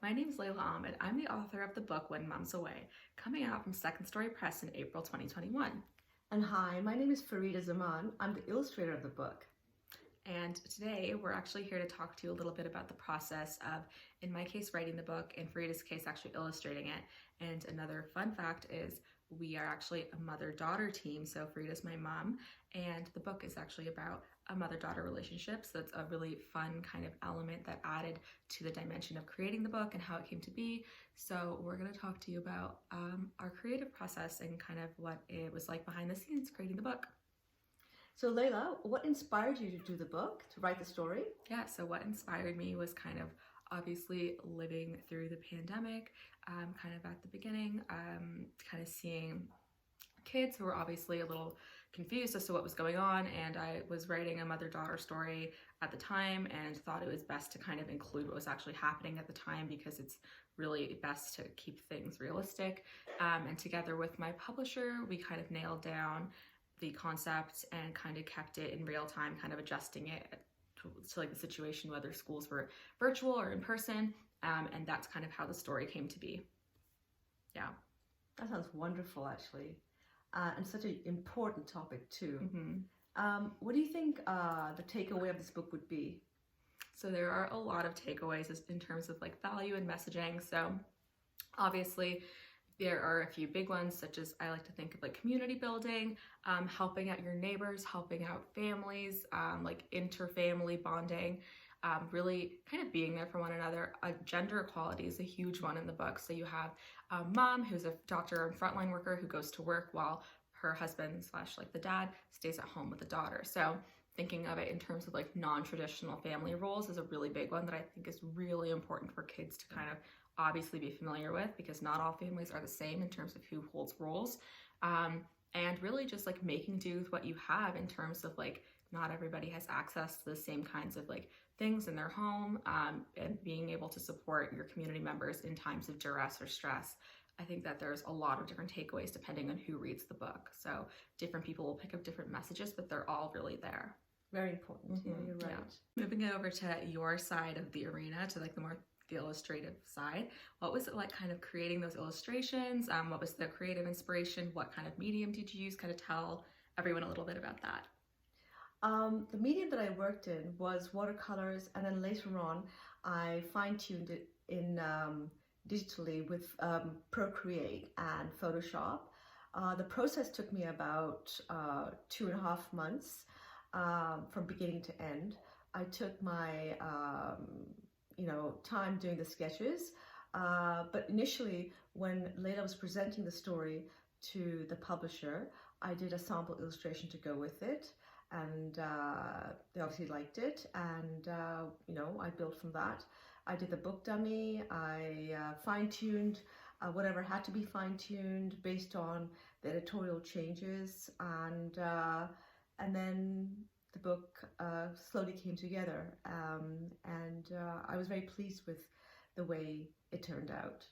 My name is Layla Ahmad. I'm the author of the book When Mom's Away, coming out from Second Story Press in April 2021. And hi, my name is Farida Zaman. I'm the illustrator of the book. And today we're actually here to talk to you a little bit about the process of, in my case, writing the book, in Farida's case, actually illustrating it. And another fun fact is we are actually a mother-daughter team. So Farida's my mom, and the book is actually about a mother-daughter relationship. So it's a really fun kind of element that added to the dimension of creating the book and how it came to be. So we're going to talk to you about our creative process and kind of what it was like behind the scenes creating the book. So Layla, what inspired you to do the book, to write the story? Yeah, so what inspired me was kind of obviously living through the pandemic, kind of at the beginning, kind of seeing kids who were obviously a little confused as to what was going on, and I was writing a mother-daughter story at the time and thought it was best to kind of include what was actually happening at the time because it's really best to keep things realistic. And together with my publisher, we kind of nailed down the concept and kind of kept it in real time, kind of adjusting it to like the situation, whether schools were virtual or in person, and that's kind of how the story came to be. Yeah. That sounds wonderful, actually, and such an important topic too. What do you think the takeaway of this book would be? So there are a lot of takeaways in terms of like value and messaging. So obviously there are a few big ones, such as I like to think of like community building, helping out your neighbors, helping out families, like inter-family bonding, really kind of being there for one another. Gender equality is a huge one in the book. So you have a mom who's a doctor and frontline worker who goes to work while her husband / like the dad stays at home with the daughter. So thinking of it in terms of like non-traditional family roles is a really big one that I think is really important for kids to kind of obviously be familiar with, because not all families are the same in terms of who holds roles, and really just like making do with what you have in terms of like not everybody has access to the same kinds of like things in their home, and being able to support your community members in times of duress or stress. I think that there's a lot of different takeaways depending on who reads the book. So different people will pick up different messages, but they're all really there. Very important. Yeah, you're right. Yeah. Moving it over to your side of the arena, to like the illustrative side, what was it like kind of creating those illustrations? What was the creative inspiration? What kind of medium did you use? Kind of tell everyone a little bit about that. The medium that I worked in was watercolors, and then later on I fine-tuned it in digitally with Procreate and Photoshop. The process took me about 2.5 months from beginning to end. I took my time doing the sketches, but initially when Layla was presenting the story to the publisher, I did a sample illustration to go with it, and they obviously liked it, and I built from that. I did the book dummy. I fine-tuned whatever had to be fine-tuned based on the editorial changes, and then the book slowly came together, and I was very pleased with the way it turned out.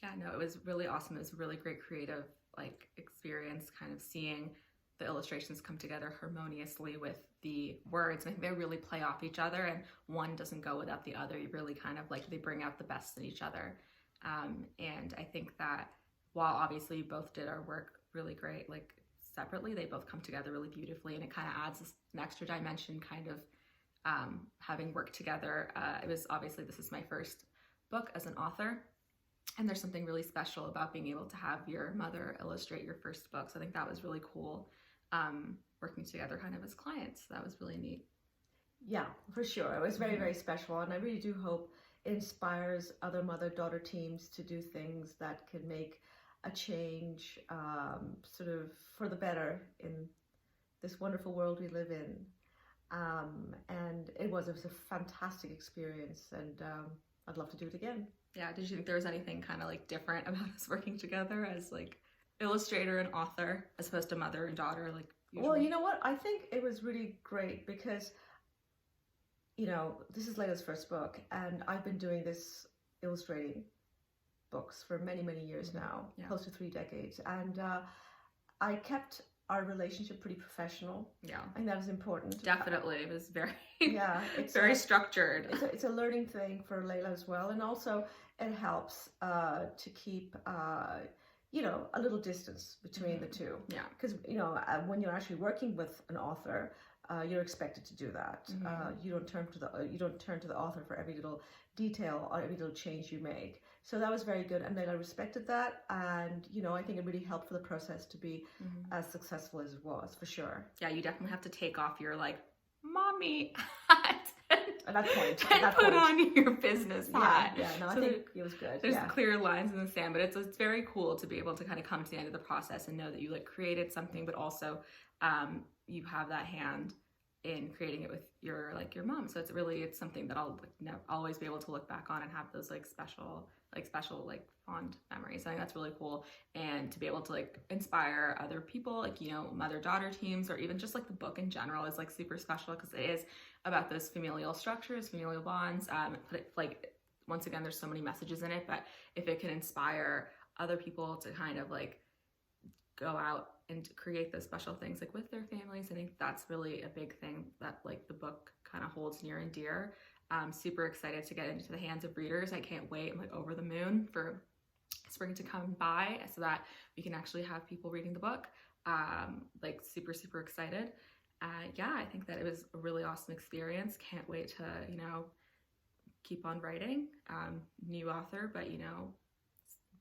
Yeah, no, it was really awesome. It was a really great creative like experience, kind of seeing the illustrations come together harmoniously with the words. And I think they really play off each other, and one doesn't go without the other. You really kind of like, they bring out the best in each other. And I think that while obviously both did our work really great, like separately, they both come together really beautifully, and it kind of adds an extra dimension, kind of having worked together. It was obviously, this is my first book as an author, and there's something really special about being able to have your mother illustrate your first book. So I think that was really cool, working together kind of as clients. That was really neat. Yeah, for sure. It was very, very special, and I really do hope it inspires other mother-daughter teams to do things that can make a change, sort of for the better in this wonderful world we live in. And it was a fantastic experience, and I'd love to do it again. Yeah, did you think there was anything kind of like different about us working together as like illustrator and author as opposed to mother and daughter, like usually? Well, you know what? I think it was really great because, this is Layla's first book, and I've been doing this illustrating books for many, many years now, close to 3 decades. And I kept our relationship pretty professional. Yeah. I think that is important. Definitely. It was very, Yeah, it's very structured. It's a learning thing for Layla as well. And also it helps to keep, you know, a little distance between the two. Yeah. Because, you know, when you're actually working with an author, you're expected to do that. You don't turn to the author for every little detail or every little change you make. So that was very good, and Layla respected that, and you know, I think it really helped for the process to be as successful as it was, for sure. Yeah, you definitely have to take off your like mommy hat At that point, and put on your business hat. Yeah, no, I think it was good. There's clear lines in the sand, but it's very cool to be able to kind of come to the end of the process and know that you like created something, but also you have that hand in creating it with your mom. So it's something that I'll always be able to look back on and have those special fond memories. I think that's really cool, and to be able to inspire other people, mother-daughter teams, or even just the book in general is super special, because it is about those familial structures, familial bonds. Once again, there's so many messages in it, but if it can inspire other people to kind of go out and to create those special things with their families, I think that's really a big thing that the book kind of holds near and dear. I'm super excited to get into the hands of readers. I can't wait. I'm over the moon for spring to come by so that we can actually have people reading the book. Super excited. I think that it was a really awesome experience. Can't wait to keep on writing. New author, but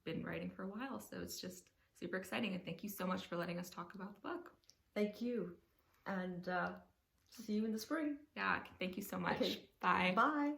been writing for a while, so it's just super exciting. And thank you so much for letting us talk about the book. Thank you, and see you in the spring. Yeah, thank you so much. Okay. Bye. Bye.